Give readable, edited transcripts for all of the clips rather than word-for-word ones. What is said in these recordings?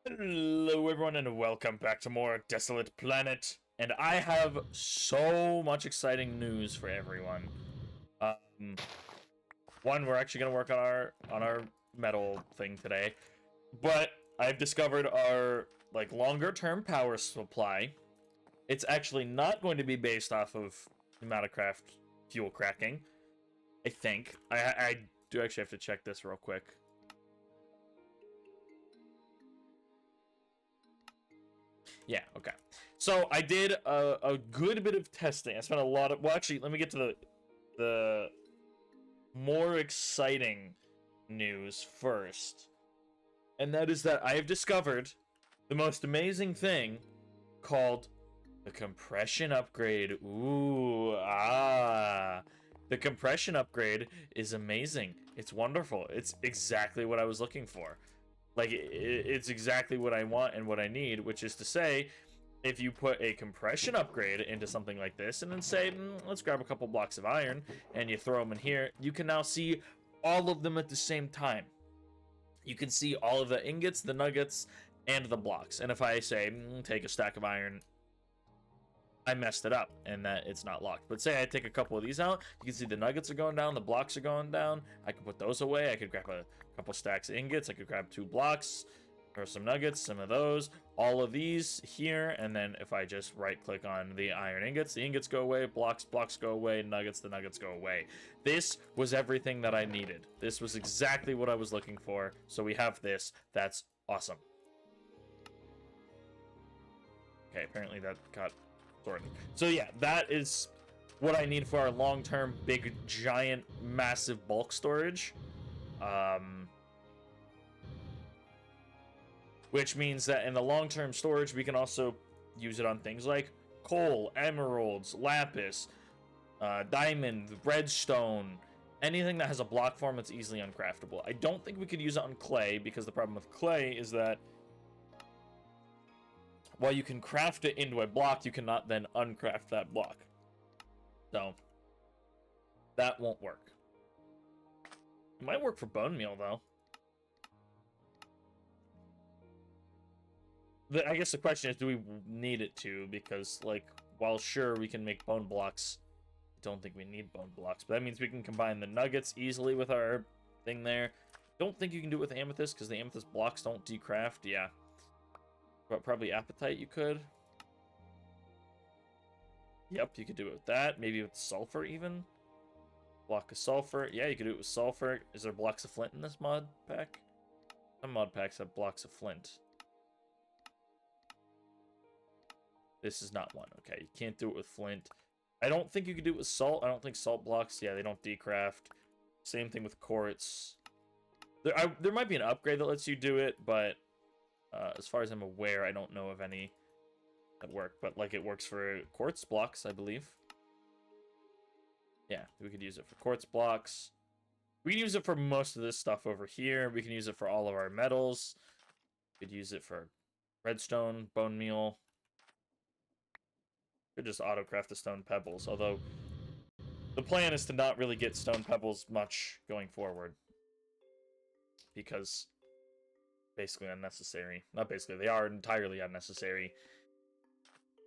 Hello, everyone, and welcome back to more Desolate Planet. And I have so much exciting news for everyone. Um, One, we're actually gonna work on our metal thing today, but I've discovered our longer term power supply. It's actually not going to be based off of Pneumaticraft fuel cracking. I think I do actually have to check this real quick. Yeah, okay. So I did a good bit of testing. I spent a lot of. Well, actually, let me get to the more exciting news first, and that is that I have discovered the most amazing thing called the compression upgrade. Ooh, the compression upgrade is amazing. It's wonderful. It's exactly what I was looking for. It's exactly what I want and what I need, which is to say, if you put a compression upgrade into something like this and then say, let's grab a couple blocks of iron, and you throw them in here, you can now see all of them at the same time. You can see all of the ingots, the nuggets, and the blocks. And if I say, take a stack of iron, I messed it up and that it's not locked. But say I take a couple of these out, you can see the nuggets are going down, the blocks are going down. I can put those away. I could grab a couple stacks of ingots. I could grab 2 blocks or some nuggets, some of those, all of these here. And then if I just right click on the iron ingots, the ingots go away, blocks go away, nuggets, the nuggets go away. This was everything that I needed. This was exactly what I was looking for. So we have this. That's awesome. Okay, apparently that got sorted. So yeah, that is what I need for our long-term, big, giant, massive bulk storage. Which means that in the long-term storage, we can also use it on things like coal, emeralds, lapis, diamond, redstone, anything that has a block form that's easily uncraftable. I don't think we could use it on clay, because the problem with clay is that while you can craft it into a block, you cannot then uncraft that block. So, that won't work. It might work for bone meal, though. I guess the question is, do we need it to? Because, while sure, we can make bone blocks, I don't think we need bone blocks. But that means we can combine the nuggets easily with our thing there. Don't think you can do it with amethyst, because the amethyst blocks don't decraft. Yeah. But probably apatite you could. Yep, you could do it with that. Maybe with sulfur even. Block of sulfur. Yeah, you could do it with sulfur. Is there blocks of flint in this mod pack? Some mod packs have blocks of flint. This is not one. Okay, you can't do it with flint. I don't think you could do it with salt. I don't think salt blocks. Yeah, they don't decraft. Same thing with quartz. There might be an upgrade that lets you do it, but as far as I'm aware, I don't know of any that work. But it works for quartz blocks, I believe. Yeah, we could use it for quartz blocks. We can use it for most of this stuff over here. We can use it for all of our metals. We could use it for redstone, bone meal. Could just auto-craft the stone pebbles, although the plan is to not really get stone pebbles much going forward. Because basically unnecessary. Not basically, they are entirely unnecessary.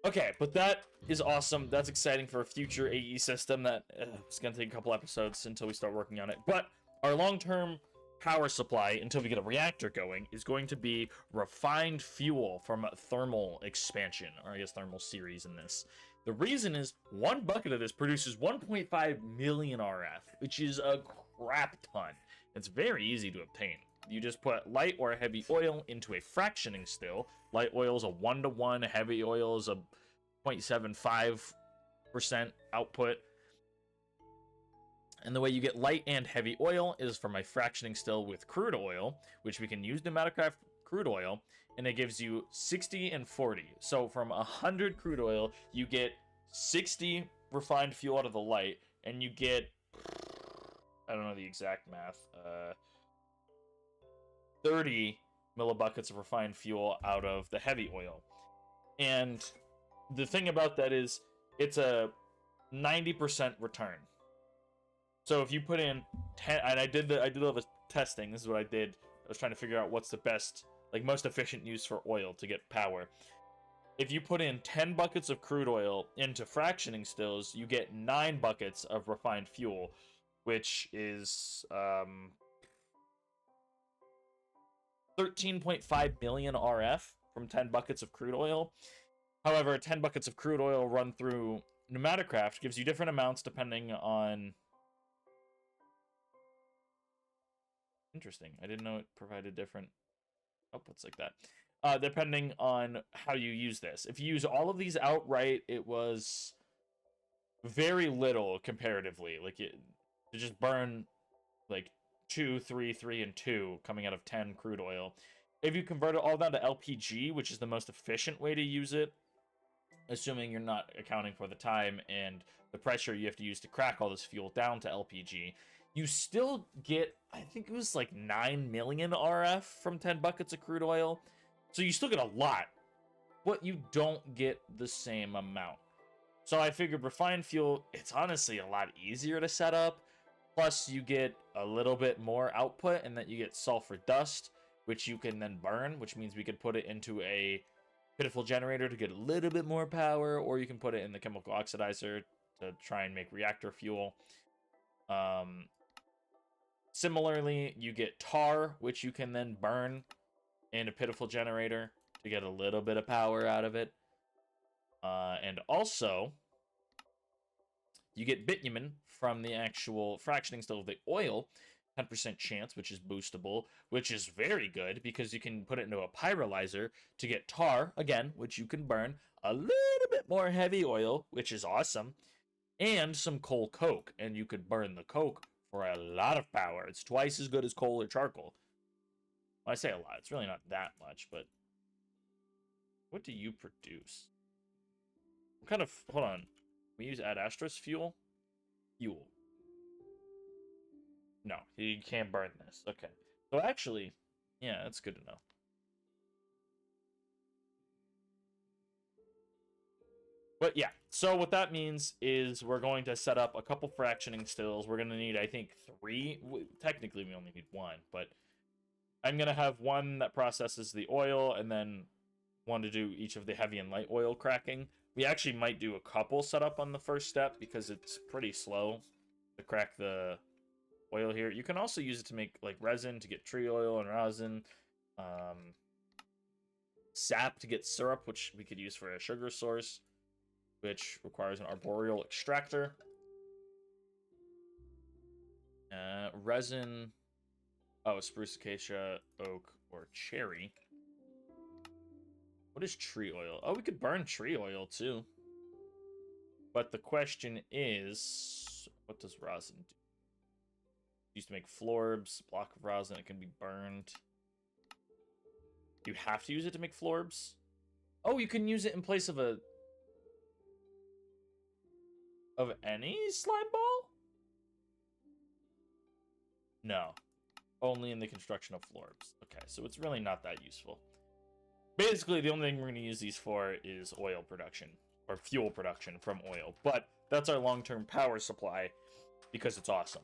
Okay, but that is awesome. That's exciting for a future AE system that it's going to take a couple episodes until we start working on it. But our long-term power supply, until we get a reactor going, is going to be refined fuel from thermal expansion, or I guess thermal series in this. The reason is, one bucket of this produces 1.5 million RF, which is a crap ton. It's very easy to obtain. You just put light or heavy oil into a fractioning still. Light oil is a 1-to-1, heavy oil is a 0.75% output. And the way you get light and heavy oil is from a fractioning still with crude oil, which we can use Pneumaticraft crude oil, and it gives you 60 and 40. So from 100 crude oil, you get 60 refined fuel out of the light, and you get, I don't know the exact math, 30 millibuckets of refined fuel out of the heavy oil. And the thing about that is, it's a 90% return. So if you put in 10, and I did all the testing. This is what I did. I was trying to figure out what's the best like most efficient use for oil to get power. If you put in 10 buckets of crude oil into fractioning stills, you get 9 buckets of refined fuel, which is 13.5 million RF from 10 buckets of crude oil. However, 10 buckets of crude oil run through Pneumaticraft gives you different amounts depending on... Interesting. I didn't know it provided different outputs like that. Depending on how you use this. If you use all of these outright, it was very little comparatively. Like, it to just burn, like, 2, 3, 3, and 2 coming out of 10 crude oil. If you convert it all down to LPG, which is the most efficient way to use it, assuming you're not accounting for the time and the pressure you have to use to crack all this fuel down to LPG, you still get, I think it was like 9 million RF from 10 buckets of crude oil. So you still get a lot, but you don't get the same amount. So I figured refined fuel, it's honestly a lot easier to set up. Plus, you get a little bit more output, and that you get sulfur dust, which you can then burn, which means we could put it into a pitiful generator to get a little bit more power, or you can put it in the chemical oxidizer to try and make reactor fuel. Similarly, you get tar, which you can then burn in a pitiful generator to get a little bit of power out of it. And also, you get bitumen from the actual fractioning still of the oil, 10% chance, which is boostable, which is very good because you can put it into a pyrolyzer to get tar, again, which you can burn, a little bit more heavy oil, which is awesome, and some coal coke, and you could burn the coke for a lot of power. It's twice as good as coal or charcoal. Well, I say a lot. It's really not that much, but what do you produce? What kind of... Hold on. We use Ad Astra's fuel? Fuel. No, you can't burn this. Okay. So actually, yeah, that's good to know. But yeah, so what that means is we're going to set up a couple fractioning stills. We're going to need, I think, 3. Technically, we only need 1, but I'm going to have one that processes the oil and then one to do each of the heavy and light oil cracking. We actually might do a couple setup on the first step because it's pretty slow to crack the oil here. You can also use it to make like resin to get tree oil and rosin. Sap to get syrup, which we could use for a sugar source, which requires an arboreal extractor. Resin. Oh, spruce, acacia, oak, or cherry. What is tree oil? Oh, we could burn tree oil too. But the question is, what does rosin do? Used to make florbs, block of rosin, it can be burned. You have to use it to make florbs? Oh, you can use it in place of any slime ball? No. Only in the construction of florbs. Okay, so it's really not that useful. Basically, the only thing we're going to use these for is oil production, or fuel production from oil. But that's our long-term power supply, because it's awesome.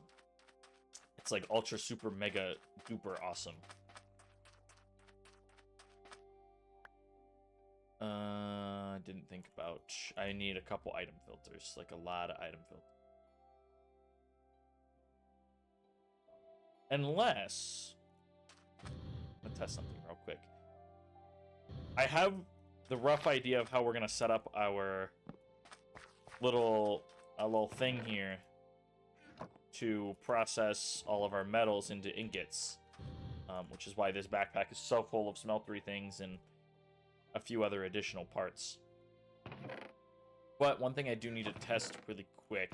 It's like ultra, super, mega, duper awesome. Didn't think about... I need a couple item filters, like a lot of item filters. Unless... Let's test something real quick. I have the rough idea of how we're going to set up our little thing here to process all of our metals into ingots, which is why this backpack is so full of smeltery things and a few other additional parts. But one thing I do need to test really quick,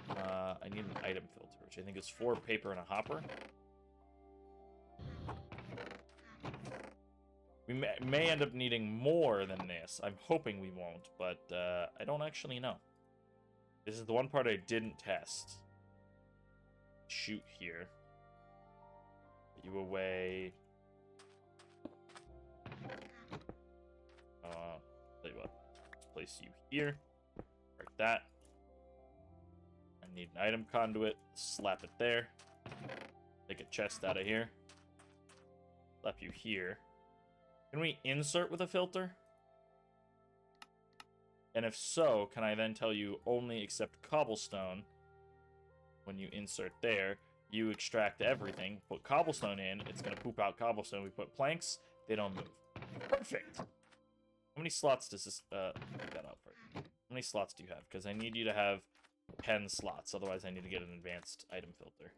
I need an item filter, which I think is 4 paper and a hopper. We may end up needing more than this. I'm hoping we won't, but I don't actually know. This is the one part I didn't test. Shoot here. Put you away. Tell you what. Let's place you here. Like that. I need an item conduit. Slap it there. Take a chest out of here. Slap you here. Can we insert with a filter? And if so, can I then tell you only accept cobblestone? When you insert there, you extract everything, put cobblestone in, it's going to poop out cobblestone. We put planks, they don't move. Perfect! How many slots does this, pick that up for you? How many slots do you have? Because I need you to have 10 slots, otherwise I need to get an advanced item filter.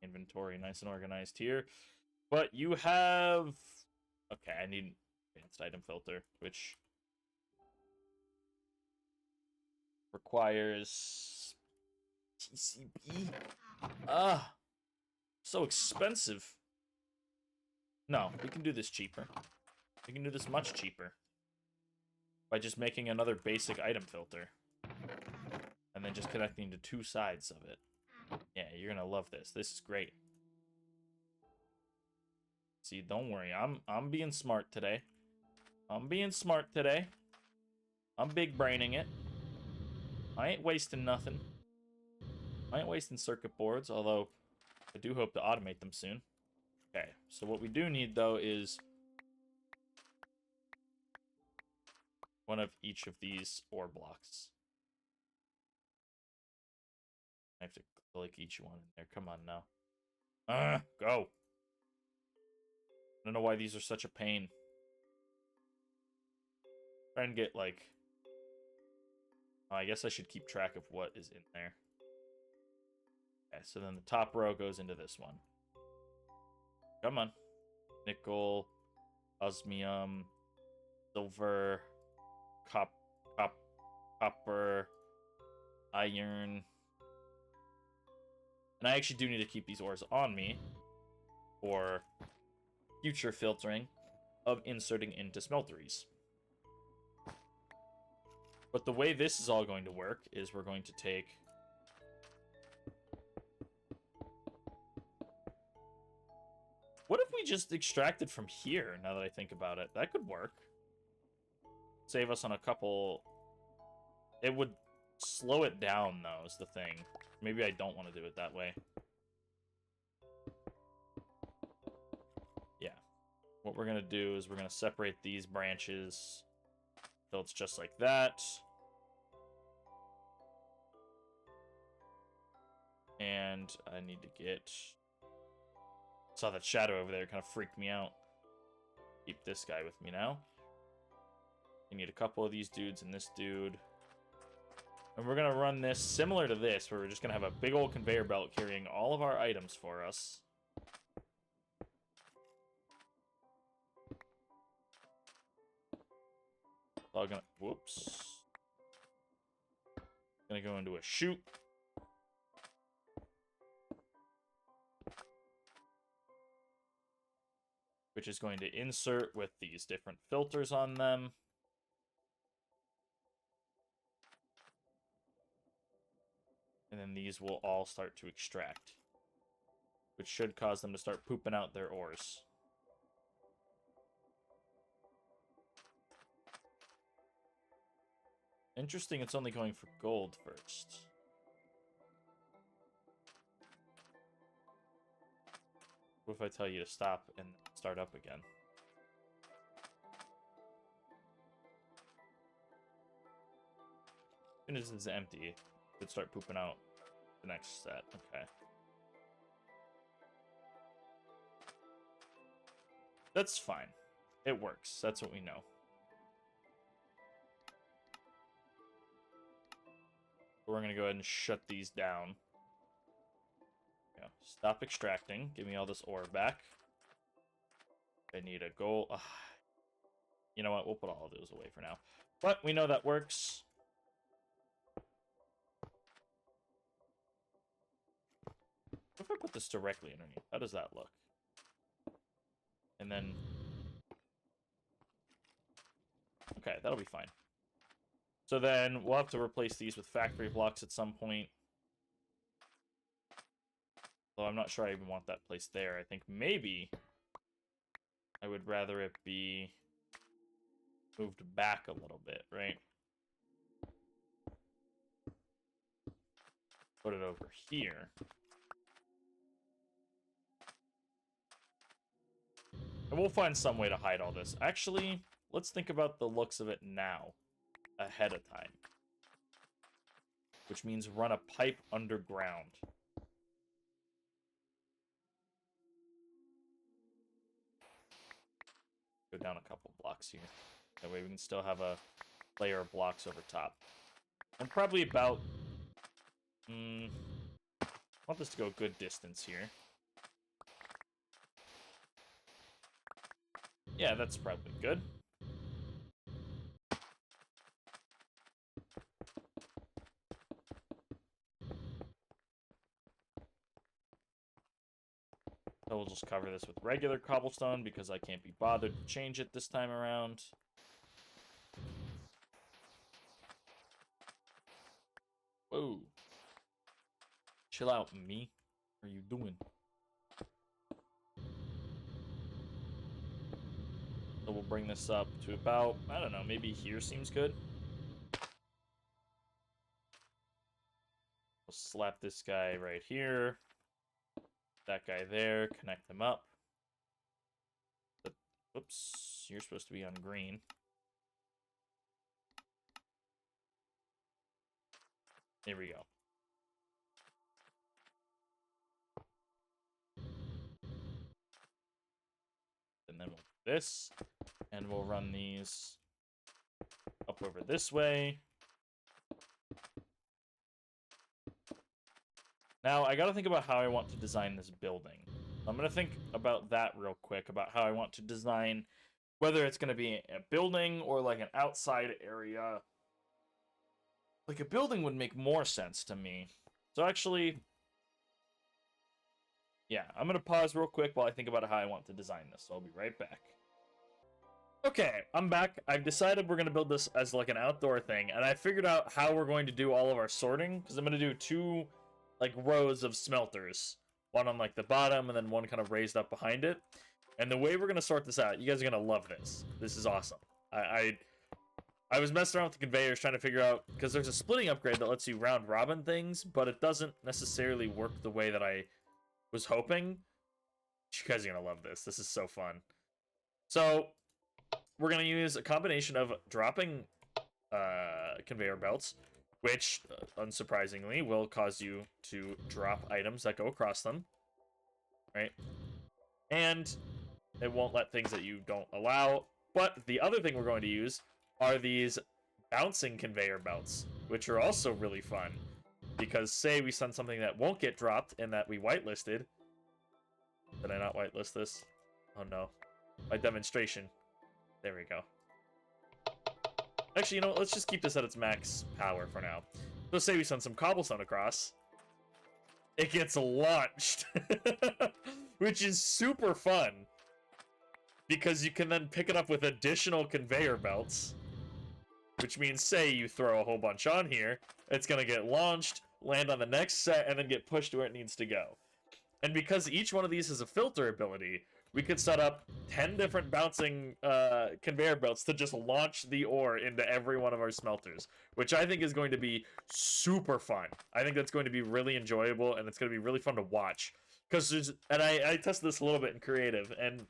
Inventory, nice and organized here. But you have... Okay, I need advanced item filter, which requires TCB. Ah, so expensive. No, we can do this cheaper. We can do this much cheaper by just making another basic item filter and then just connecting to 2 sides of it. Yeah, you're gonna love this. This is great. See, don't worry. I'm being smart today. I'm being smart today. I'm big braining it. I ain't wasting nothing. I ain't wasting circuit boards, although I do hope to automate them soon. Okay, so what we do need, though, is one of each of these ore blocks. I have to click each one in there. Come on now. Go. I don't know why these are such a pain. Try and get, like... Oh, I guess I should keep track of what is in there. Okay, so then the top row goes into this one. Come on. Nickel, osmium, silver, copper, iron. And I actually do need to keep these ores on me for future filtering of inserting into smelteries. But the way this is all going to work is we're going to take... What if we just extracted from here, now that I think about it? That could work. Save us on a couple... It would slow it down, though, is the thing. Maybe I don't want to do it that way. Yeah. What we're going to do is we're going to separate these branches so it's just like that. And I need to get... Saw that shadow over there, kind of freaked me out. Keep this guy with me now. We need a couple of these dudes and this dude. And we're going to run this similar to this, where we're just going to have a big old conveyor belt carrying all of our items for us. All gonna... Whoops. Gonna go into a chute. Which is going to insert with these different filters on them. And then these will all start to extract. Which should cause them to start pooping out their ores. Interesting, it's only going for gold first. What if I tell you to stop and start up again? As soon as it's empty, it would start pooping out the next set. Okay. That's fine. It works. That's what we know. We're going to go ahead and shut these down. Yeah, stop extracting. Give me all this ore back. I need a gold. You know what? We'll put all of those away for now. But we know that works. What if I put this directly underneath? How does that look? And then... Okay, that'll be fine. So then we'll have to replace these with factory blocks at some point. Though I'm not sure I even want that placed there. I think maybe I would rather it be moved back a little bit, right? Put it over here. And we'll find some way to hide all this. Actually, let's think about the looks of it now, ahead of time. Which means run a pipe underground. Go down a couple blocks here. That way we can still have a layer of blocks over top. And probably about... I want this to go a good distance here. Yeah, that's probably good. So we'll just cover this with regular cobblestone because I can't be bothered to change it this time around. Whoa. Chill out, me. What are you doing? So we'll bring this up to about, I don't know, maybe here seems good. We'll slap this guy right here. That guy there, connect them up. But, oops, you're supposed to be on green. There we go. And then we'll do this, and we'll run these up over this way. Now, I gotta think about how I want to design this building. I'm gonna think about that real quick, about how I want to design, whether it's gonna be a building or like an outside area. Like a building would make more sense to me. So actually, yeah, I'm gonna pause real quick while I think about how I want to design this. So I'll be right back. Okay, I'm back. I've decided we're gonna build this as like an outdoor thing, and I figured out how we're going to do all of our sorting, because I'm gonna do two like rows of smelters. One on like the bottom and then one kind of raised up behind it. And the way we're gonna sort this out, you guys are gonna love this. This is awesome. I was messing around with the conveyors trying to figure out, because there's a splitting upgrade that lets you round robin things, but it doesn't necessarily work the way that I was hoping. You guys are gonna love this. This is so fun. So we're gonna use a combination of dropping conveyor belts, which, unsurprisingly, will cause you to drop items that go across them, right? And it won't let things that you don't allow. But the other thing we're going to use are these bouncing conveyor belts, which are also really fun. Because say we send something that won't get dropped and that we whitelisted. Did I not whitelist this? Oh no. My demonstration. There we go. Actually, you know what? Let's just keep this at its max power for now. So say we send some cobblestone across. It gets launched. Which is super fun. Because you can then pick it up with additional conveyor belts. Which means, say you throw a whole bunch on here, it's going to get launched, land on the next set, and then get pushed to where it needs to go. And because each one of these has a filter ability, we could set up 10 different bouncing conveyor belts to just launch the ore into every one of our smelters, which I think is going to be super fun. I think that's going to be really enjoyable, and it's going to be really fun to watch. And I tested this a little bit in creative, and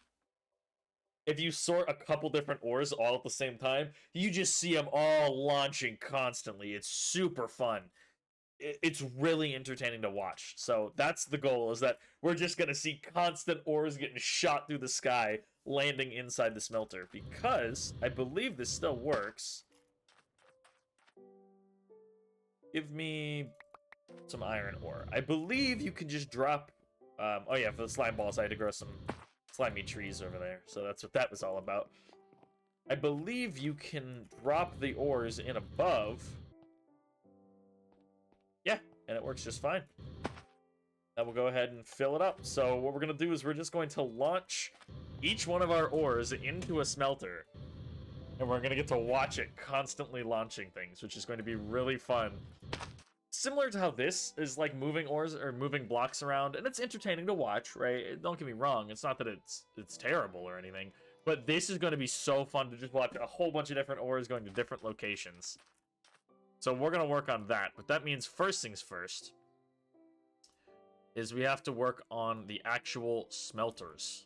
if you sort a couple different ores all at the same time, you just see them all launching constantly. It's super fun. It's really entertaining to watch. So that's the goal, is that we're just going to see constant ores getting shot through the sky, landing inside the smelter. Because I believe this still works. Give me some iron ore. I believe you can just drop... oh yeah, for the slime balls, I had to grow some slimy trees over there. So that's what that was all about. I believe you can drop the ores in above. Yeah, and it works just fine. Now we'll go ahead and fill it up. So what we're going to do is we're just going to launch each one of our ores into a smelter. And we're going to get to watch it constantly launching things, which is going to be really fun. Similar to how this is like moving ores or moving blocks around, and it's entertaining to watch, right? Don't get me wrong, it's not that it's terrible or anything, but this is going to be so fun to just watch a whole bunch of different ores going to different locations. So we're going to work on that, but that means first things first is we have to work on the actual smelters.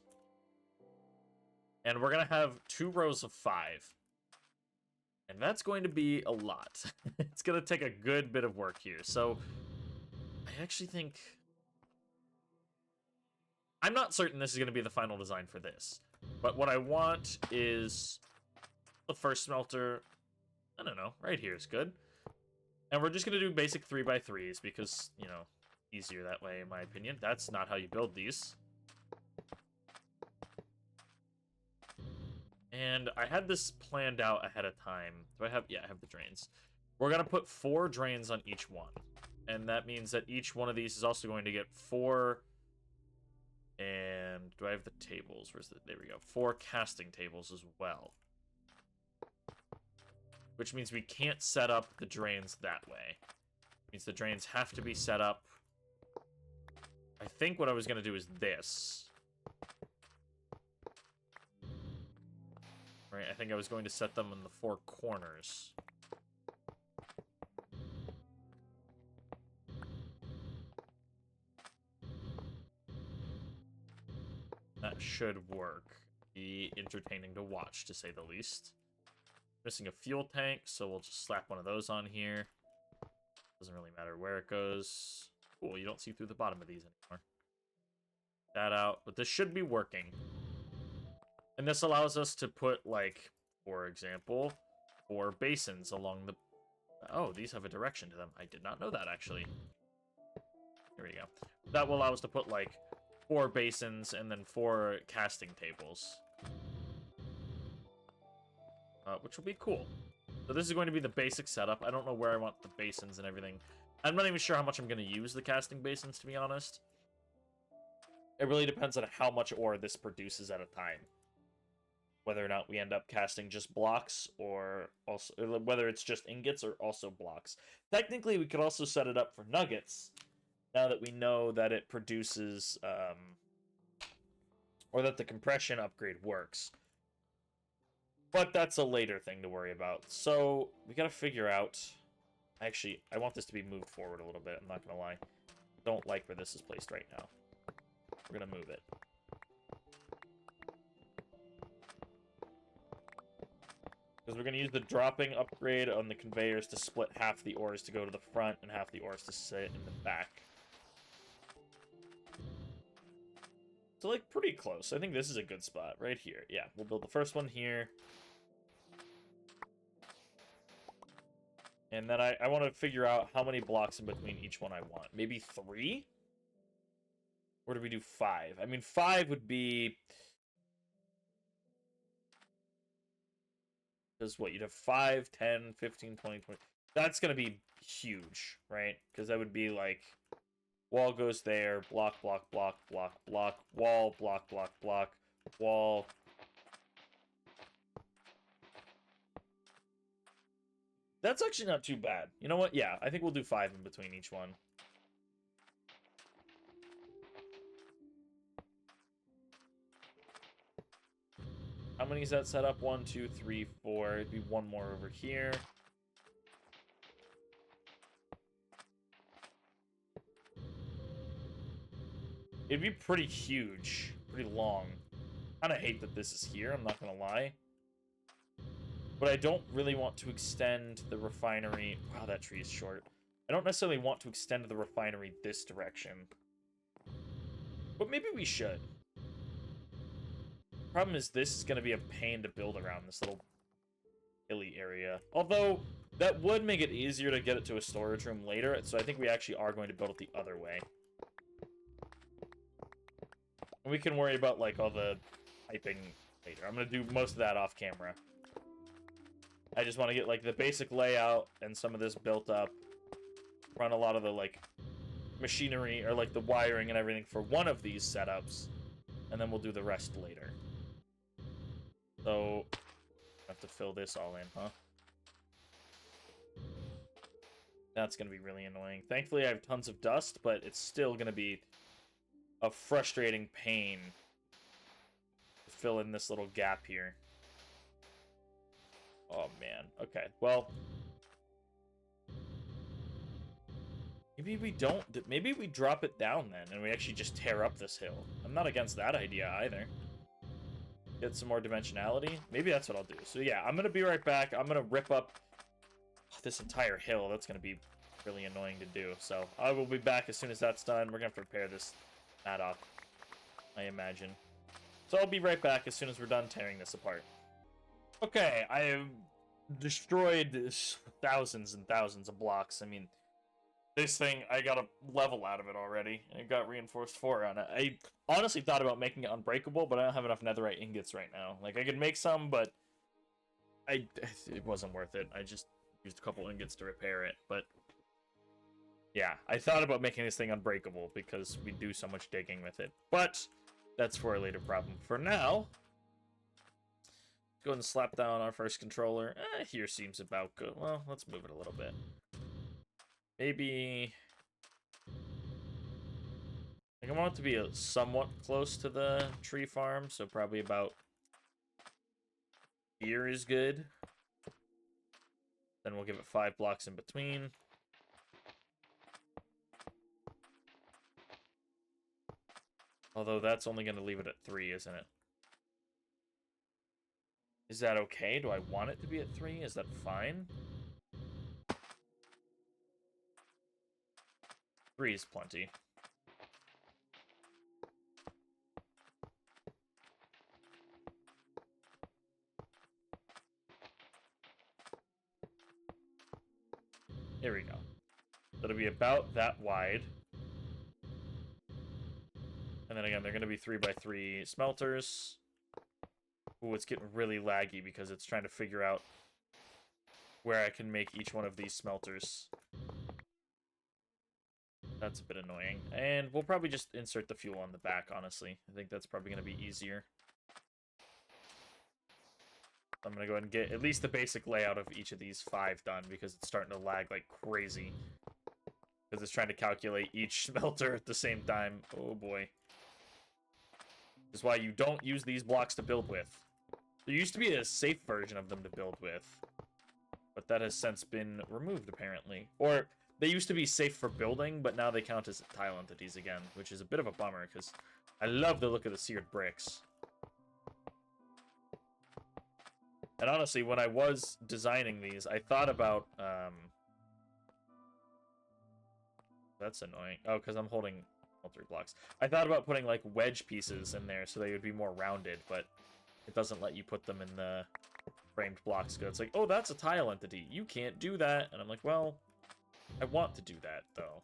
And we're going to have 2 rows of 5. And that's going to be a lot. It's going to take a good bit of work here. So I actually think... I'm not certain this is going to be the final design for this. But what I want is the first smelter... I don't know. Right here is good. And we're just going to do basic 3x3s because, you know, easier that way, in my opinion. That's not how you build these. And I had this planned out ahead of time. Do I have... Yeah, I have the drains. We're going to put 4 drains on each one. And that means that each one of these is also going to get 4... And do I have the tables? Where's the... There we go. 4 casting tables as well. Which means we can't set up the drains that way. It means the drains have to be set up... I think what I was going to do is this. Right, I think I was going to set them in the 4 corners. That should work. Be entertaining to watch, to say the least. Missing a fuel tank, so we'll just slap one of those on here. Doesn't really matter where it goes. Cool, you don't see through the bottom of these anymore. That out, but this should be working. And this allows us to put, like, for example, 4 basins along the... Oh, these have a direction to them. I did not know that, actually. Here we go. That will allow us to put, like, 4 basins and then 4 casting tables. Which will be cool. So this is going to be the basic setup. I don't know where I want the basins and everything. I'm not even sure how much I'm going to use the casting basins, to be honest. It really depends on how much ore this produces at a time. Whether or not we end up casting just blocks, or also whether it's just ingots or also blocks. Technically, we could also set it up for nuggets, now that we know that it produces, or that the compression upgrade works. But that's a later thing to worry about. So, we gotta figure out... Actually, I want this to be moved forward a little bit, I'm not gonna lie. Don't like where this is placed right now. We're gonna move it. Because we're gonna use the dropping upgrade on the conveyors to split half the ores to go to the front and half the ores to sit in the back. So, like, pretty close. I think this is a good spot, right here. Yeah, we'll build the first one here. And then I want to figure out how many blocks in between each one I want. Maybe 3? Or do we do 5? I mean, 5 would be... Because what, you'd have 5, 10, 15, 20, 20... That's going to be huge, right? Because that would be like... Wall goes there, block, block, block, block, block, wall, block, block, block, wall... That's actually not too bad. You know what? Yeah, I think we'll do 5 in between each one. How many is that set up? 1, 2, 3, 4. It'd be 1 more over here. It'd be pretty huge. Pretty long. I kinda hate that this is here, I'm not gonna lie. But I don't really want to extend the refinery... Wow, that tree is short. I don't necessarily want to extend the refinery this direction. But maybe we should. Problem is, this is going to be a pain to build around this little hilly area. Although, that would make it easier to get it to a storage room later, so I think we actually are going to build it the other way. And we can worry about, like, all the piping later. I'm going to do most of that off camera. I just want to get, like, the basic layout and some of this built up. Run a lot of the, like, machinery, or, like, the wiring and everything for one of these setups. And then we'll do the rest later. So, I have to fill this all in, huh? That's going to be really annoying. Thankfully, I have tons of dust, but it's still going to be a frustrating pain to fill in this little gap here. Oh, man. Okay, well... Maybe we don't... Maybe we drop it down, then, and we actually just tear up this hill. I'm not against that idea, either. Get some more dimensionality. Maybe that's what I'll do. So yeah, I'm gonna be right back. I'm gonna rip up this entire hill. That's gonna be really annoying to do. So I will be back as soon as that's done. We're gonna have to repair this mat up, I imagine. So I'll be right back as soon as we're done tearing this apart. Okay, I have destroyed thousands and thousands of blocks. I mean, this thing, I got a level out of it already. It got reinforced 4 on it. I honestly thought about making it unbreakable, but I don't have enough netherite ingots right now. Like, I could make some, but it wasn't worth it. I just used a couple ingots to repair it, but yeah, I thought about making this thing unbreakable because we do so much digging with it. But that's for a later problem. For now, let's go ahead and slap down our first controller. Here seems about good. Well, let's move it a little bit. Maybe I want it to be somewhat close to the tree farm, so probably about here is good. Then we'll give it 5 blocks in between. Although that's only going to leave it at 3, isn't it? Is that okay? Do I want it to be at 3? Is that fine? 3 is plenty. Here we go. That'll be about that wide. And then again, they're going to be 3x3 smelters. Ooh, it's getting really laggy because it's trying to figure out where I can make each one of these smelters. That's a bit annoying. And we'll probably just insert the fuel on the back, honestly. I think that's probably going to be easier. I'm going to go ahead and get at least the basic layout of each of these 5 done because it's starting to lag like crazy. Because it's trying to calculate each smelter at the same time. Oh boy. This is why you don't use these blocks to build with. There used to be a safe version of them to build with. But that has since been removed, apparently. Or they used to be safe for building, but now they count as tile entities again, which is a bit of a bummer, because I love the look of the seared bricks. And honestly, when I was designing these, I thought about... That's annoying. Oh, because I'm holding all 3 blocks. I thought about putting, like, wedge pieces in there so they would be more rounded, but it doesn't let you put them in the framed blocks. It's like, oh, that's a tile entity. You can't do that. And I'm like, well, I want to do that, though.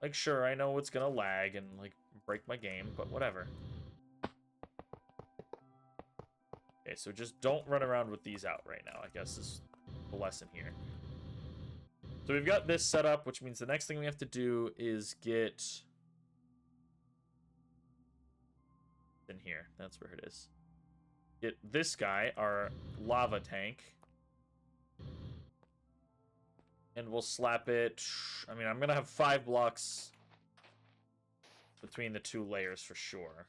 Like, sure, I know it's gonna lag and, like, break my game, but whatever. Okay, so just don't run around with these out right now, I guess is the lesson here. So we've got this set up, which means the next thing we have to do is get... in here, that's where it is. Get this guy, our lava tank. And we'll slap it... I mean, I'm going to have 5 blocks between the 2 layers for sure.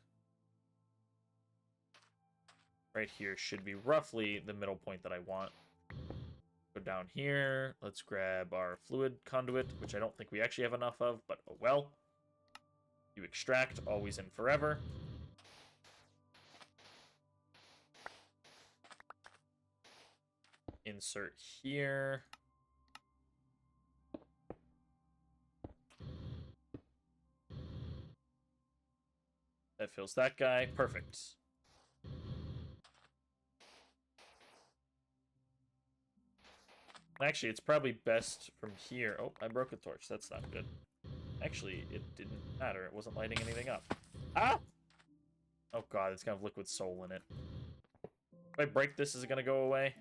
Right here should be roughly the middle point that I want. Go down here. Let's grab our fluid conduit, which I don't think we actually have enough of, but oh well. You extract, always and forever. Insert here. That fills that guy. Perfect. Actually, it's probably best from here. Oh, I broke a torch. That's not good. Actually, it didn't matter. It wasn't lighting anything up. Ah! Oh god, it's gonna have liquid soul in it. If I break this, is it gonna go away?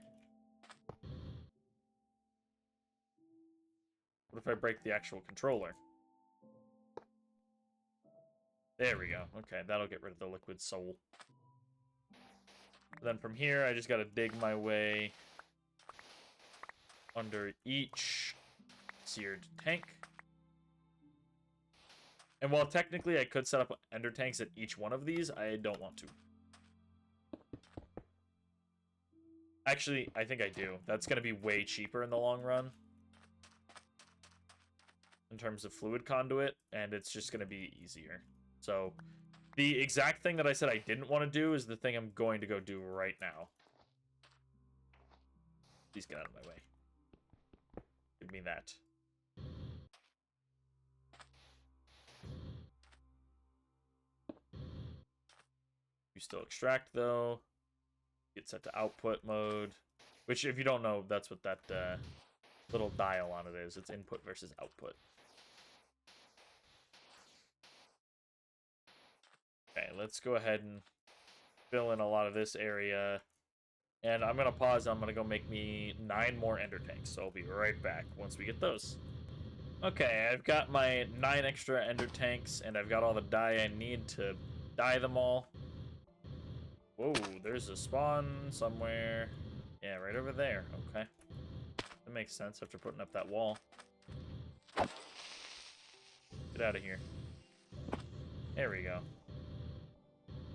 What if I break the actual controller? There we go. Okay, that'll get rid of the liquid soul. Then from here, I just gotta dig my way under each seared tank. And while technically I could set up ender tanks at each one of these, I don't want to. Actually, I think I do. That's going to be way cheaper in the long run. In terms of fluid conduit, and it's just going to be easier. So, The exact thing that I said I didn't want to do is the thing I'm going to go do right now. Please get out of my way. Give me that. You still extract, though. Get set to output mode. Which, if you don't know, that's what that little dial on it is. It's input versus output. Okay, let's go ahead and fill in a lot of this area. And I'm going to pause. I'm going to go make me 9 more ender tanks. So I'll be right back once we get those. Okay, I've got my 9 extra ender tanks, and I've got all the dye I need to dye them all. Whoa, there's a spawn somewhere. Yeah, right over there. Okay. That makes sense after putting up that wall. Get out of here. There we go.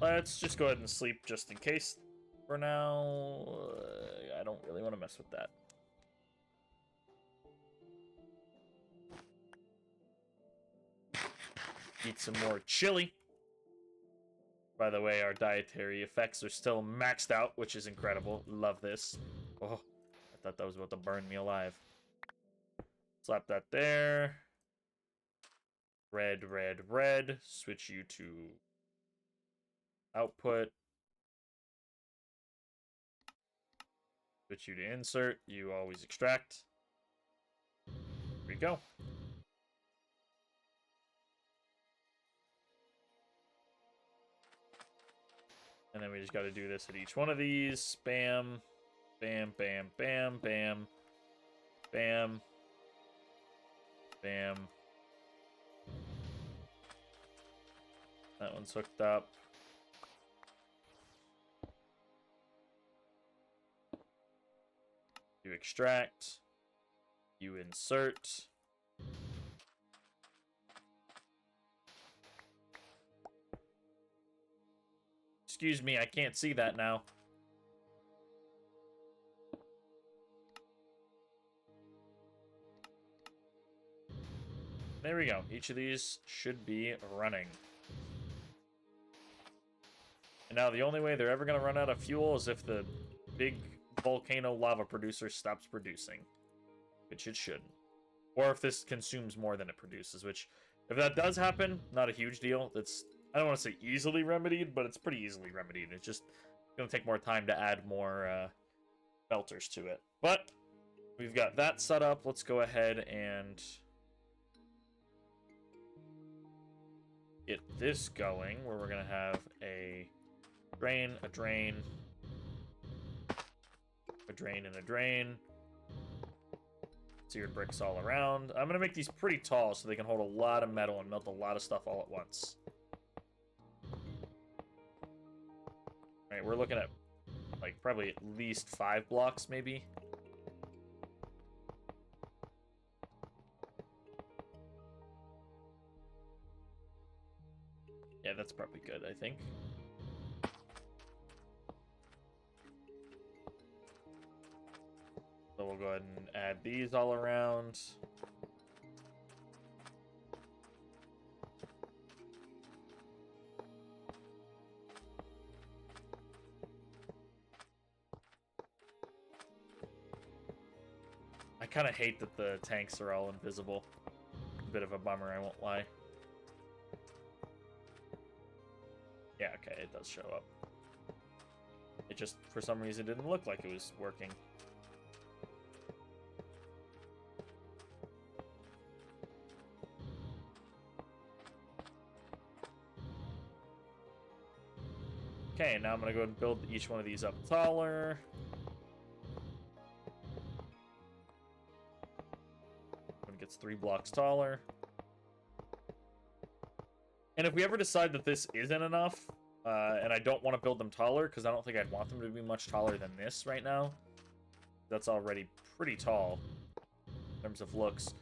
Let's just go ahead and sleep just in case. For now, I don't really want to mess with that. Eat some more chili. By the way, our dietary effects are still maxed out, which is incredible. Love this. Oh, I thought that was about to burn me alive. Slap that there. Red, red, red. Switch you to output. Switch you to insert. You always extract. Here we go. And then we just got to do this at each one of these. Bam. Bam, bam, bam, bam. Bam. Bam. That one's hooked up. You extract. You insert. Excuse me, I can't see that now. There we go. Each of these should be running. And now the only way they're ever going to run out of fuel is if the big volcano lava producer stops producing. Which it shouldn't. Or if this consumes more than it produces, which, if that does happen, not a huge deal. That's, I don't want to say easily remedied, but it's pretty easily remedied. It's just going to take more time to add more melters to it. But we've got that set up. Let's go ahead and get this going, where we're going to have a drain, a drain, a drain, and a drain. Seared bricks all around. I'm going to make these pretty tall so they can hold a lot of metal and melt a lot of stuff all at once. Alright, we're looking at like probably at least 5 blocks maybe. Yeah, that's probably good, I think. So we'll go ahead and add these all around. I kind of hate that the tanks are all invisible. A bit of a bummer, I won't lie. Yeah, okay, it does show up. It just, for some reason, didn't look like it was working. Okay, now I'm going to go and build each one of these up taller. One gets 3 blocks taller. And if we ever decide that this isn't enough, and I don't want to build them taller, because I don't think I'd want them to be much taller than this right now. That's already pretty tall in terms of looks.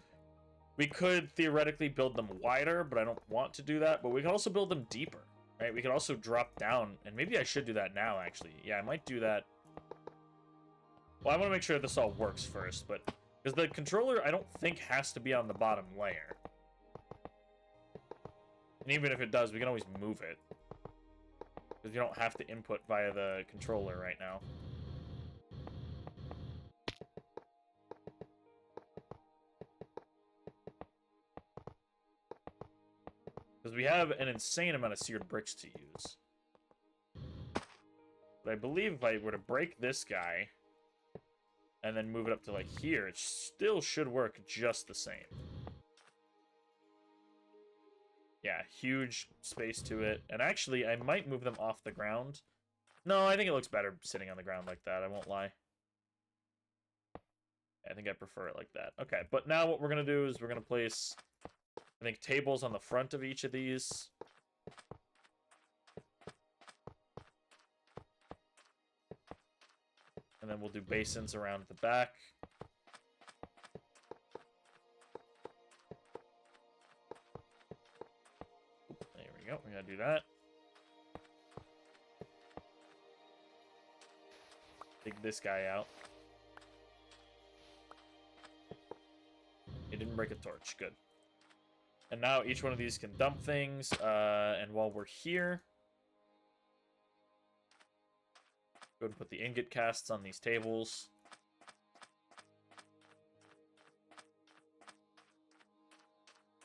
We could theoretically build them wider, but I don't want to do that. But we can also build them deeper. Right, we could also drop down, and maybe I should do that now, actually. Yeah, I might do that. Well, I want to make sure this all works first, but... because the controller, I don't think, has to be on the bottom layer. And even if it does, we can always move it. Because you don't have to input via the controller right now. Because we have an insane amount of seared bricks to use. But I believe if I were to break this guy and then move it up to like here, it still should work just the same. Yeah, huge space to it. And actually, I might move them off the ground. No, I think it looks better sitting on the ground like that, I won't lie. I think I prefer it like that. Okay, but now what we're going to do is we're going to place, I think, tables on the front of each of these. And then we'll do basins around the back. There we go. We're going to do that. Take this guy out. It didn't break a torch. Good. And now each one of these can dump things. And while we're here, go ahead and put the ingot casts on these tables.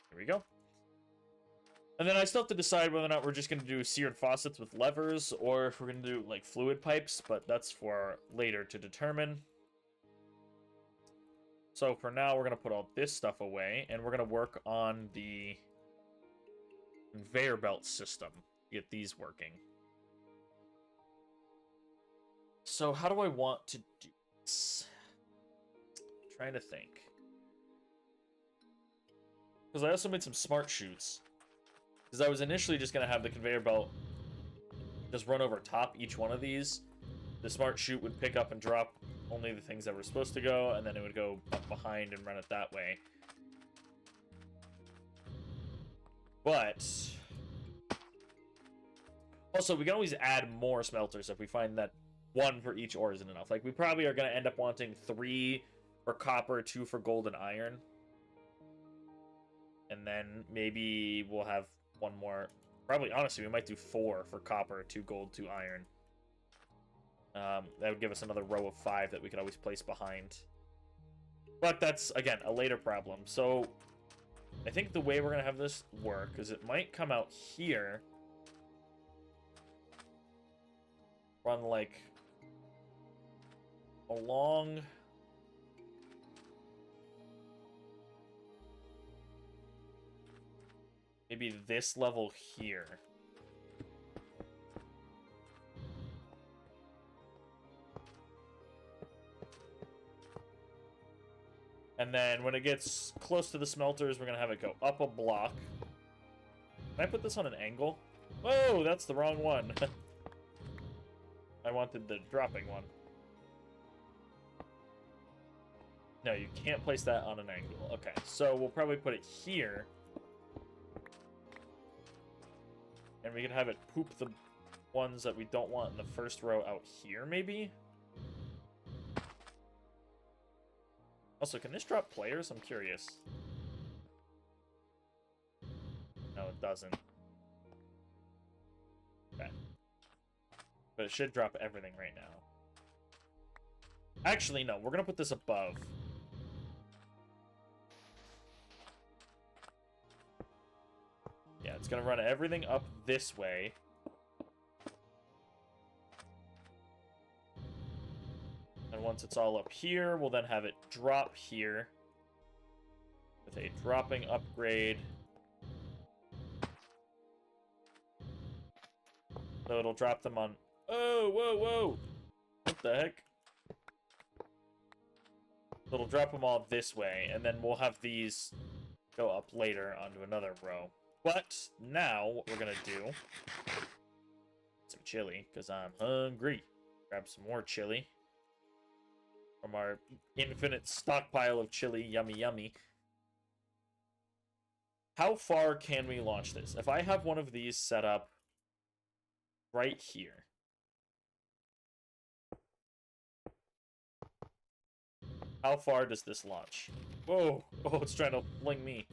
Here we go. And then I still have to decide whether or not we're just going to do seared faucets with levers, or if we're going to do, like, fluid pipes, but that's for later to determine. So for now, we're going to put all this stuff away, and we're going to work on the conveyor belt system to get these working. So how do I want to do this? I'm trying to think. Because I also made some smart chutes. Because I was initially just going to have the conveyor belt just run over top each one of these. The smart chute would pick up and drop only the things that were supposed to go, and then it would go up behind and run it that way. But also, we can always add more smelters if we find that one for each ore isn't enough. Like, we probably are going to end up wanting 3 for copper, 2 for gold and iron. And then maybe we'll have one more. Probably, honestly, we might do 4 for copper, 2 gold, 2 iron. That would give us another row of 5 that we could always place behind. But that's, again, a later problem. So I think the way we're going to have this work is it might come out here. Run, like, along maybe this level here. And then when it gets close to the smelters, we're going to have it go up a block. Can I put this on an angle? Oh, that's the wrong one. I wanted the dropping one. No, you can't place that on an angle. Okay, so we'll probably put it here. And we can have it poop the ones that we don't want in the first row out here, maybe? Also, can this drop players? I'm curious. No, it doesn't. Okay. But it should drop everything right now. Actually, no. We're going to put this above. Yeah, it's going to run everything up this way. And once it's all up here, we'll then have it drop here with a dropping upgrade. So it'll drop them on... Oh, whoa, whoa! What the heck? So it'll drop them all this way, and then we'll have these go up later onto another row. But now, what we're going to do... Some chili, because I'm hungry. Grab some more chili. From our infinite stockpile of chili. Yummy, yummy. How far can we launch this? If I have one of these set up right here. How far does this launch? Whoa! Oh, it's trying to fling me.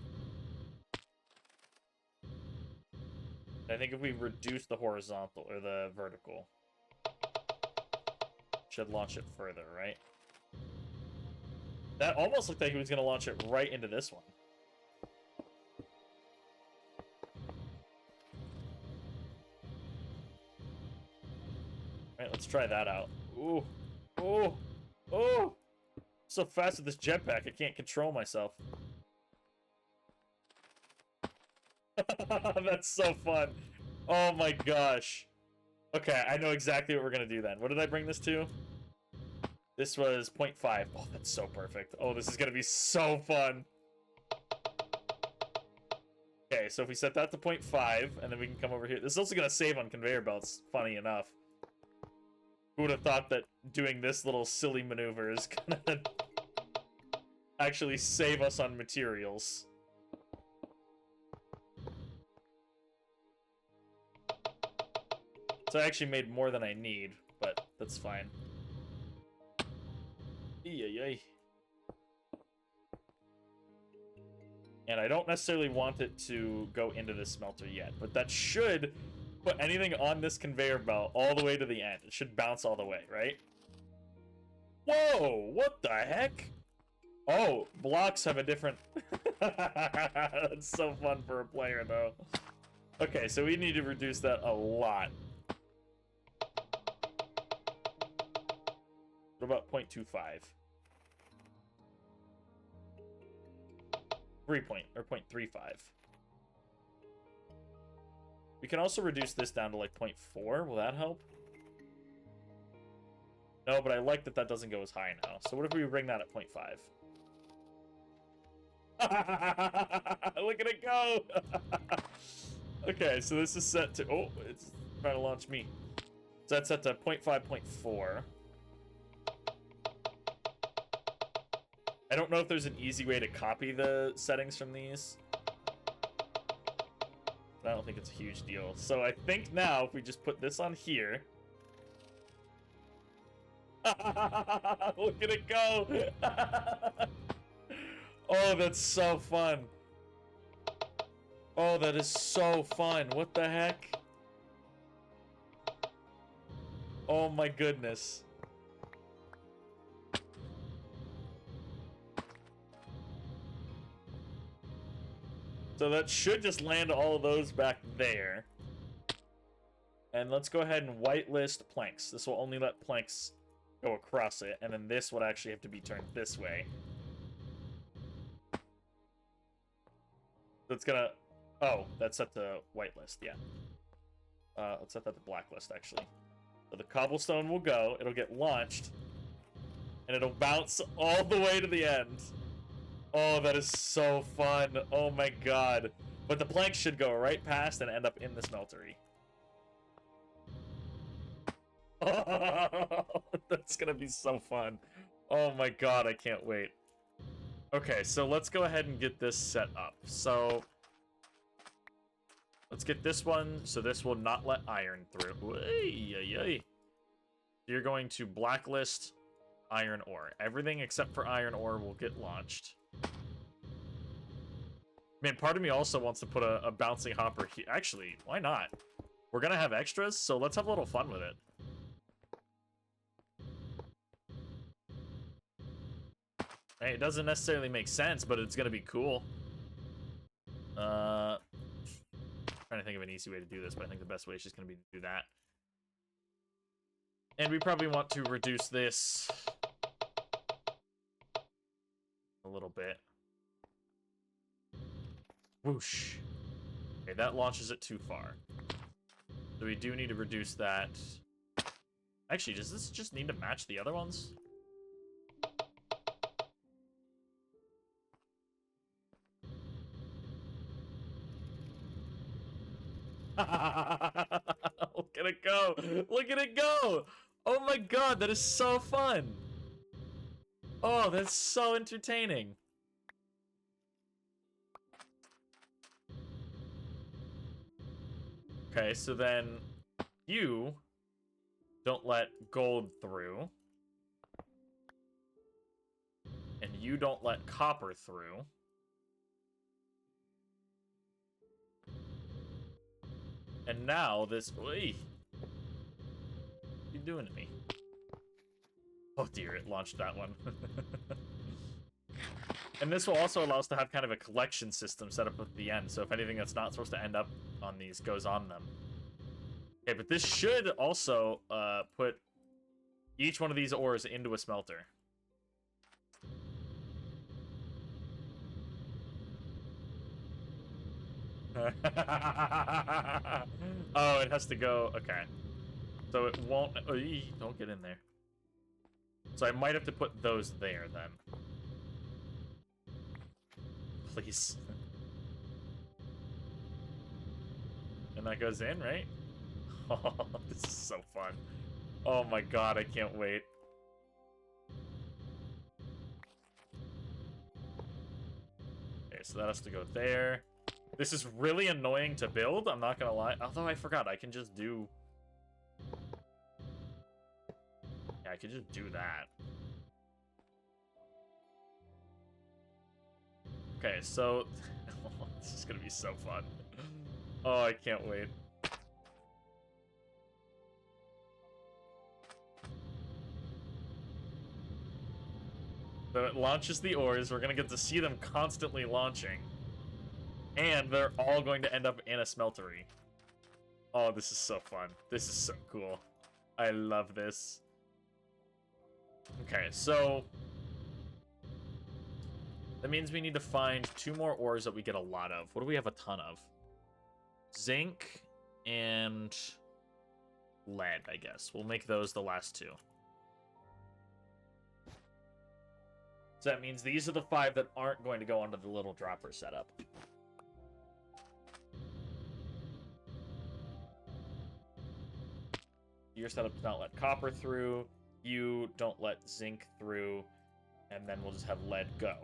I think if we reduce the horizontal or the vertical, should launch it further, right? That almost looked like he was going to launch it right into this one. Alright, let's try that out. Ooh. Oh. Oh. So fast with this jetpack, I can't control myself. That's so fun. Oh my gosh. Okay, I know exactly what we're going to do then. What did I bring this to? This was 0.5. Oh, that's so perfect. Oh, this is going to be so fun. Okay, so if we set that to 0.5, and then we can come over here. This is also going to save on conveyor belts, funny enough. Who would have thought that doing this little silly maneuver is going to actually save us on materials? So I actually made more than I need, but that's fine. Yay. And I don't necessarily want it to go into the smelter yet, but that should put anything on this conveyor belt all the way to the end. It should bounce all the way, right? Whoa! What the heck? Oh, blocks have a different... That's so fun for a player, though. Okay, so we need to reduce that a lot. What about 0.25? 0.35. We can also reduce this down to like 0.4. Will that help? No, but I like that that doesn't go as high now. So what if we bring that at 0.5? Look at it go! Okay, so this is set to... Oh, it's trying to launch me. So that's set to 0.5, 0.4. I don't know if there's an easy way to copy the settings from these. I don't think it's a huge deal. So I think now if we just put this on here... Look at it go! Oh, that's so fun. Oh, that is so fun. What the heck? Oh my goodness. So that should just land all of those back there. And let's go ahead and whitelist planks. This will only let planks go across it, and then this would actually have to be turned this way. So it's gonna... Oh, that's set to whitelist, yeah. Let's set that to blacklist, actually. So the cobblestone will go, it'll get launched, and it'll bounce all the way to the end. Oh, that is so fun. Oh my god. But the planks should go right past and end up in the smeltery. Oh, that's gonna be so fun. Oh my god, I can't wait. Okay, so let's go ahead and get this set up. So let's get this one, so this will not let iron through. You're going to blacklist iron ore. Everything except for iron ore will get launched. Man, part of me also wants to put a bouncing hopper here. Actually, why not? We're gonna have extras, so let's have a little fun with it. Hey, it doesn't necessarily make sense, but it's gonna be cool. Trying to think of an easy way to do this, but I think the best way is just gonna be to do that. And we probably want to reduce this a little bit. Whoosh. Okay, that launches it too far. So we do need to reduce that. Actually, does this just need to match the other ones? Look at it go! Look at it go! Oh my god, that is so fun! Oh, that's so entertaining. Okay, so then you don't let gold through. And you don't let copper through. And now this... Oy, what are you doing to me? Oh dear, it launched that one. And this will also allow us to have kind of a collection system set up at the end, so if anything that's not supposed to end up on these goes on them. Okay, but this should also put each one of these ores into a smelter. Oh, it has to go... Okay. So it won't... Oh, don't get in there. So I might have to put those there, then. Please. And that goes in, right? Oh, this is so fun. Oh my god, I can't wait. Okay, so that has to go there. This is really annoying to build, I'm not gonna lie. Although I forgot, I can just do... Yeah, I could just do that. Okay, so... This is gonna be so fun. Oh, I can't wait. So it launches the ores, we're gonna get to see them constantly launching. And they're all going to end up in a smeltery. Oh, this is so fun. This is so cool. I love this. Okay, so... That means we need to find 2 more ores that we get a lot of. What do we have a ton of? Zinc and lead, I guess. We'll make those the last 2. So that means these are the 5 that aren't going to go onto the little dropper setup. Your setup does not let copper through. You don't let zinc through. And then we'll just have lead go.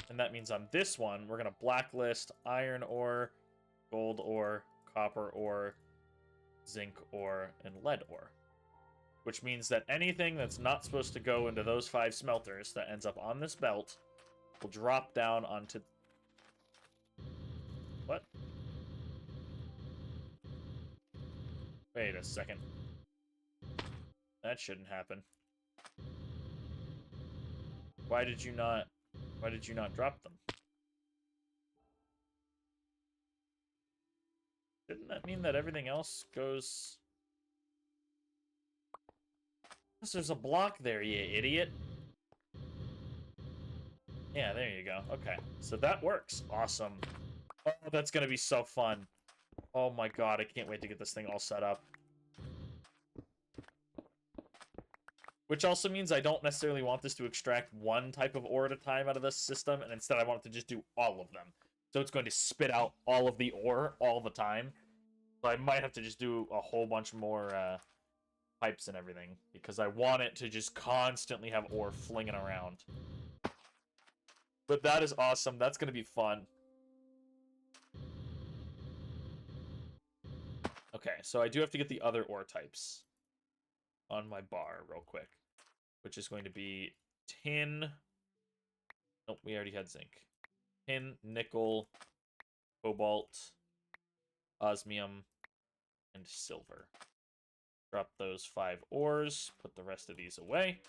And that means on this one, we're going to blacklist iron ore, gold ore, copper ore, zinc ore, and lead ore. Which means that anything that's not supposed to go into those 5 smelters that ends up on this belt will drop down onto... What? Wait a second. That shouldn't happen. Why did you not drop them? Didn't that mean that everything else goes... Yes, there's a block there, you idiot. Yeah, there you go. Okay, so that works. Awesome. Oh, that's gonna be so fun. Oh my god, I can't wait to get this thing all set up. Which also means I don't necessarily want this to extract one type of ore at a time out of this system, and instead I want it to just do all of them. So it's going to spit out all of the ore all the time. So I might have to just do a whole bunch more pipes and everything, because I want it to just constantly have ore flinging around. But that is awesome. That's going to be fun. Okay, so I do have to get the other ore types on my bar real quick, which is going to be tin. Nope, we already had zinc. Tin, nickel, cobalt, osmium, and silver. Drop those 5 ores, put the rest of these away.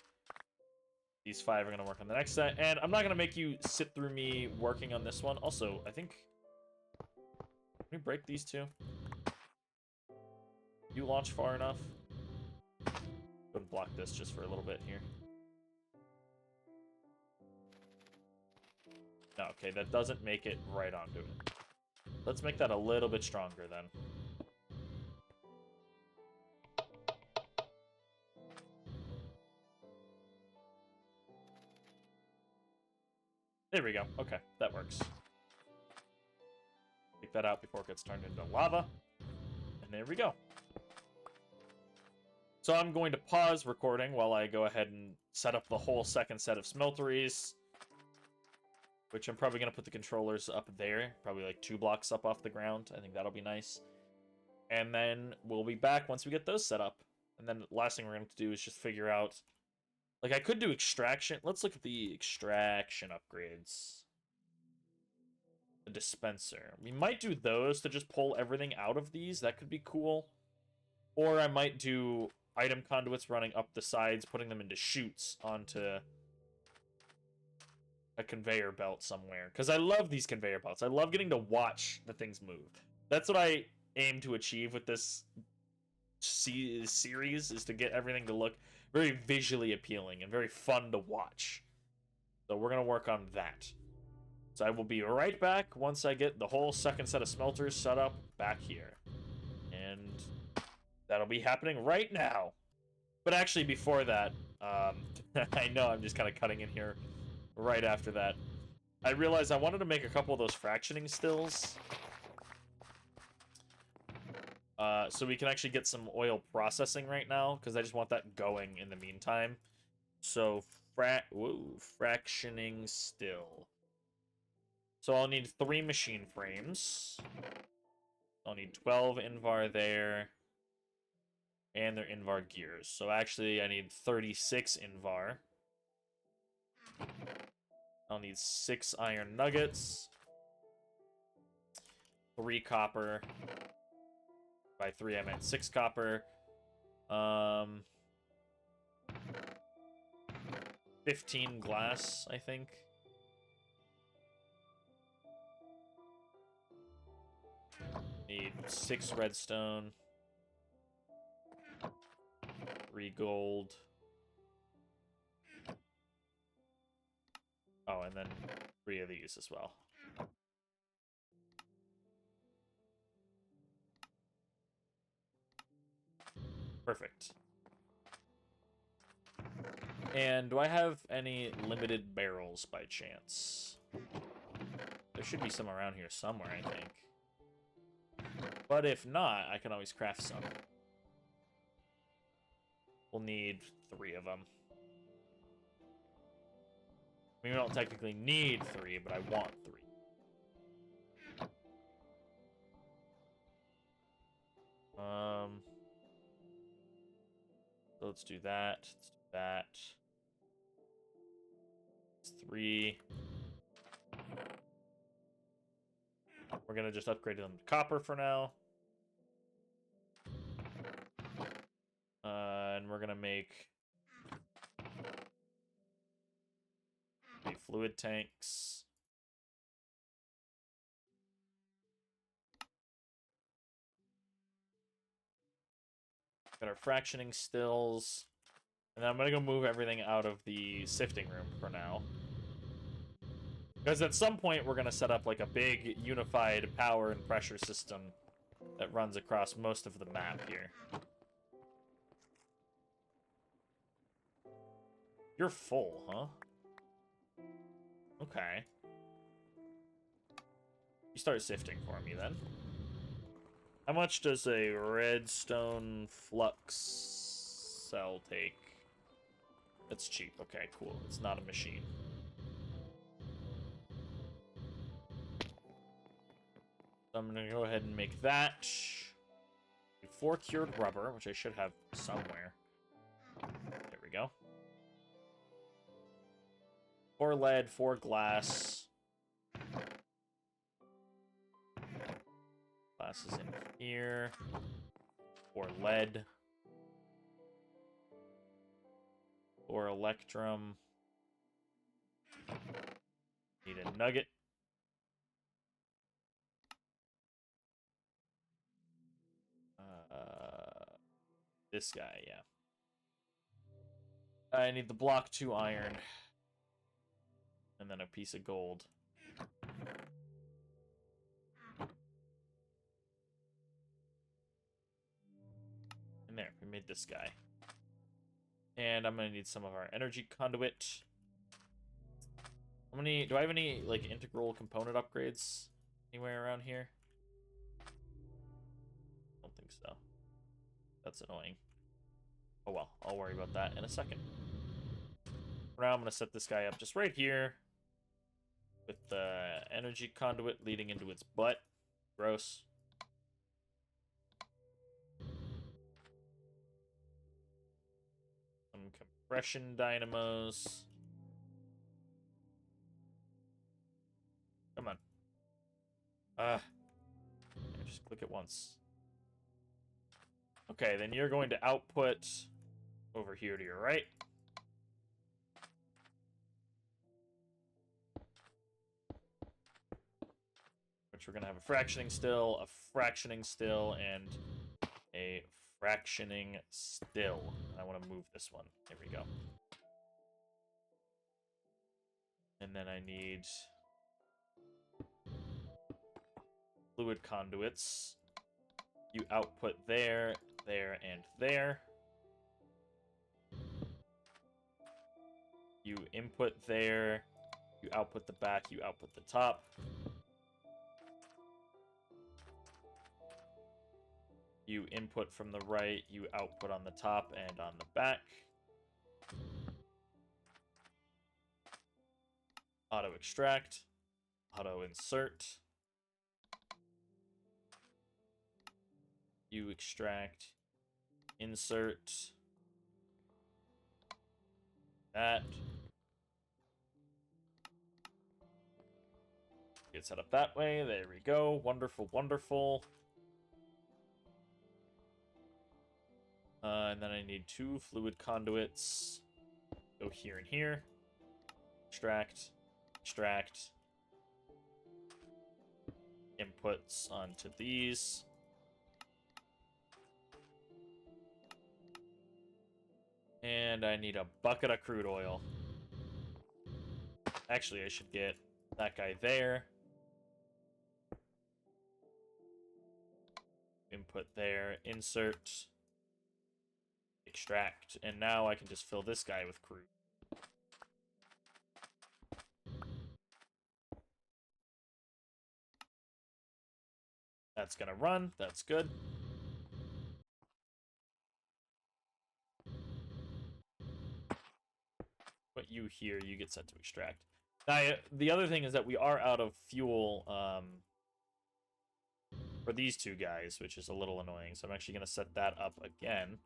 These 5 are going to work on the next set, and I'm not going to make you sit through me working on this one. Also, I think... Can we break these 2? You launch far enough? Go and block this just for a little bit here. No, okay, that doesn't make it right onto it. Let's make that a little bit stronger then. There we go. Okay, that works. Take that out before it gets turned into lava. And there we go. So I'm going to pause recording while I go ahead and set up the whole second set of smelteries. Which I'm probably going to put the controllers up there. Probably like 2 blocks up off the ground. I think that'll be nice. And then we'll be back once we get those set up. And then the last thing we're going to do is just figure out... Like, I could do extraction. Let's look at the extraction upgrades. a dispenser. We might do those to just pull everything out of these. That could be cool. Or I might do item conduits running up the sides, putting them into chutes onto a conveyor belt somewhere. Because I love these conveyor belts. I love getting to watch the things move. That's what I aim to achieve with this series, is to get everything to look very visually appealing and very fun to watch. So we're going to work on that. So I will be right back once I get the whole second set of smelters set up back here. And that'll be happening right now. But actually, before that, I know I'm just kind of cutting in here right after that. I realized I wanted to make a couple of those fractioning stills. So we can actually get some oil processing right now, because I just want that going in the meantime. So, fractioning still. So I'll need 3 machine frames. I'll need 12 Invar there. And their Invar gears. So actually, I need 36 Invar. I'll need 6 iron nuggets. 3 copper. By 3, I meant 6 copper. 15 glass, I think. Need 6 redstone. 3 gold. Oh, and then 3 of these as well. Perfect. And do I have any limited barrels by chance? There should be some around here somewhere, I think. But if not, I can always craft some. We'll need 3 of them. I mean, we don't technically need 3, but I want 3. So let's do that. Let's do that. It's 3. We're gonna just upgrade them to copper for now. And we're gonna make 3 fluid tanks. Got our fractioning stills. And then I'm gonna go move everything out of the sifting room for now. Because at some point we're gonna set up like a big unified power and pressure system that runs across most of the map here. You're full, huh? Okay. You start sifting for me then. How much does a redstone flux cell take? That's cheap. Okay, cool. It's not a machine. So I'm gonna go ahead and make that. 4 cured rubber, which I should have somewhere. There we go. 4 lead, 4 glass. Glass is in here. 4 lead. 4 electrum. Need a nugget. This guy, yeah. I need the block 2 iron. And then a piece of gold. And there, we made this guy. And I'm gonna need some of our energy conduit. How many, do I have any, like, integral component upgrades anywhere around here? I don't think so. That's annoying. Oh well, I'll worry about that in a second. For now, I'm gonna set this guy up just right here. With the energy conduit leading into its butt. Gross. Some compression dynamos. Come on. Just click it once. Okay, then you're going to output over here to your right. Which we're going to have a fractioning still, a fractioning still, and a fractioning still. I want to move this one. There we go. And then I need fluid conduits. You output there, there, and there. You input there. You output the back, you output the top. You input from the right, you output on the top and on the back. Auto extract, auto insert. You extract, insert that. Get set up that way. There we go. Wonderful, wonderful. And then I need 2 fluid conduits. Go here and here. Extract, extract. Inputs onto these. And I need a bucket of crude oil. Actually, I should get that guy there. Input there, insert, extract, and now I can just fill this guy with crude. That's gonna run, that's good. Put you here, you get set to extract. Now, the other thing is that we are out of fuel for these 2 guys, which is a little annoying, so I'm actually gonna set that up again.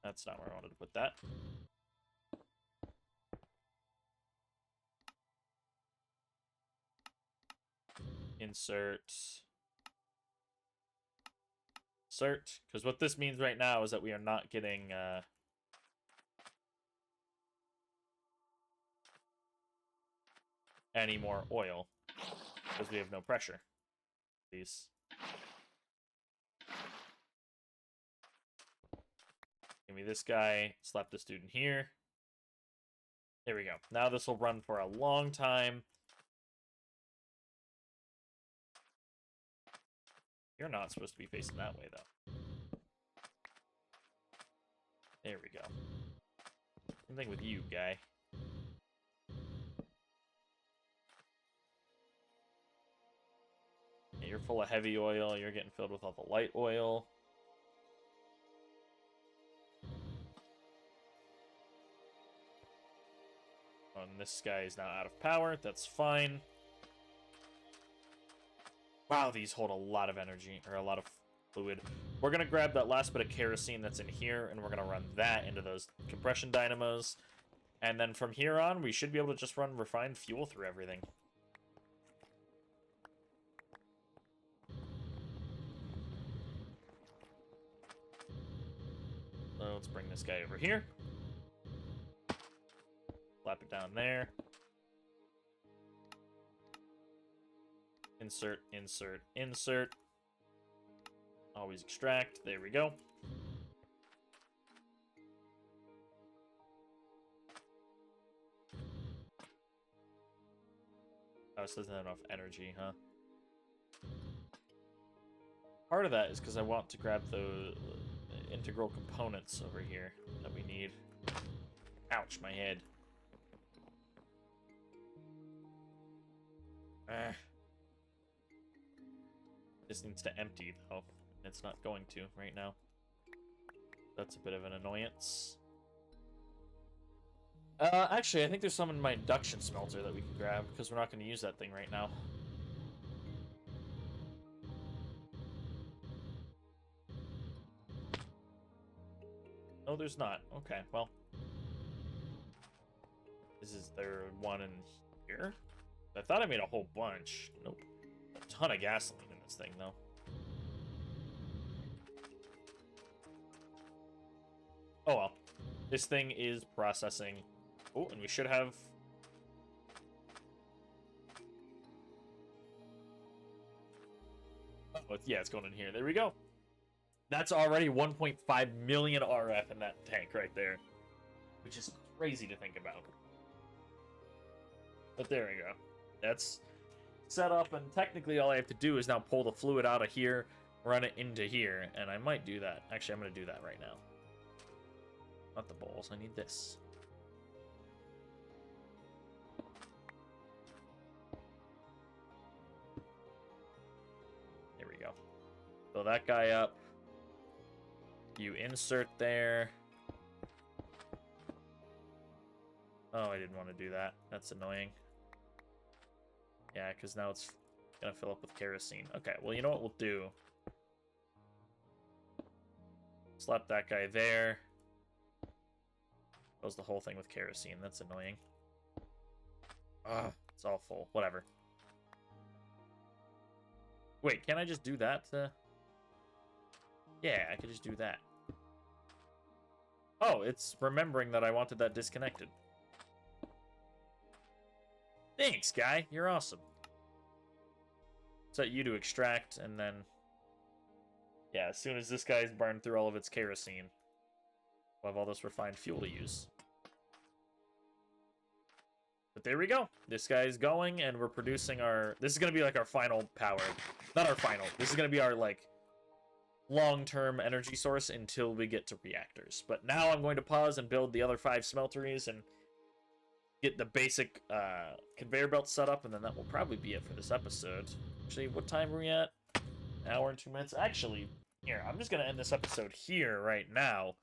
That's not where I wanted to put that. Insert. Insert. Because what this means right now is that we are not getting... any more oil. Because we have no pressure. Please. Give me this guy. Slap this dude in here. There we go. Now this will run for a long time. You're not supposed to be facing that way, though. There we go. Same thing with you, guy. Yeah, you're full of heavy oil. You're getting filled with all the light oil. And this guy is now out of power. That's fine. Wow, these hold a lot of energy, or a lot of fluid. We're going to grab that last bit of kerosene that's in here, and we're going to run that into those compression dynamos. And then from here on, we should be able to just run refined fuel through everything. So let's bring this guy over here. Slap it down there. Insert, insert, insert. Always extract. There we go. Oh, this doesn't have enough energy, huh? Part of that is because I want to grab the integral components over here that we need. Ouch, my head. This needs to empty, though. It's not going to right now. That's a bit of an annoyance. Actually, I think there's some in my induction smelter that we can grab, because we're not going to use that thing right now. No, there's not. Okay, well. Is there one in here? I thought I made a whole bunch. Nope. A ton of gasoline in this thing, though. Oh well. This thing is processing. Oh, and we should have... Oh, yeah, it's going in here. There we go. That's already 1.5 million RF in that tank right there. Which is crazy to think about. But there we go. That's set up, and technically all I have to do is now pull the fluid out of here, run it into here, and I might do that. Actually, I'm going to do that right now. Not the bowls, I need this. There we go. Fill that guy up. You insert there. Oh, I didn't want to do that. That's annoying. Yeah, because now it's going to fill up with kerosene. Okay, well, you know what we'll do? Slap that guy there. Fills the whole thing with kerosene. That's annoying. Ugh, it's all full. Whatever. Wait, can't I just do that? Yeah, I could just do that. Oh, it's remembering that I wanted that disconnected. Thanks, guy. You're awesome. Set you to extract, and then... Yeah, as soon as this guy's burned through all of its kerosene, we'll have all this refined fuel to use. But there we go. This guy's going, and we're producing our... This is going to be like our final power. Not our final. This is going to be our, like, long-term energy source until we get to reactors. But now I'm going to pause and build the other 5 smelteries and get the basic conveyor belt set up, and then that will probably be it for this episode. Actually, what time are we at? An hour and 2 minutes. Actually, here, I'm just going to end this episode here right now,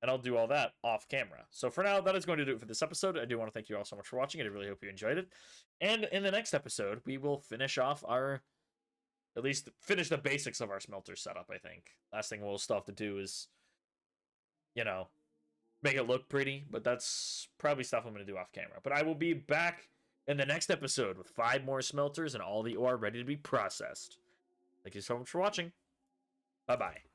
and I'll do all that off camera. So for now, that is going to do it for this episode. I do want to thank you all so much for watching. I really hope you enjoyed it. And in the next episode, we will finish off our... At least finish the basics of our smelter setup, I think. Last thing we'll still have to do is, you know, make it look pretty. But that's probably stuff I'm going to do off camera. But I will be back in the next episode with 5 more smelters and all the ore ready to be processed. Thank you so much for watching. Bye-bye.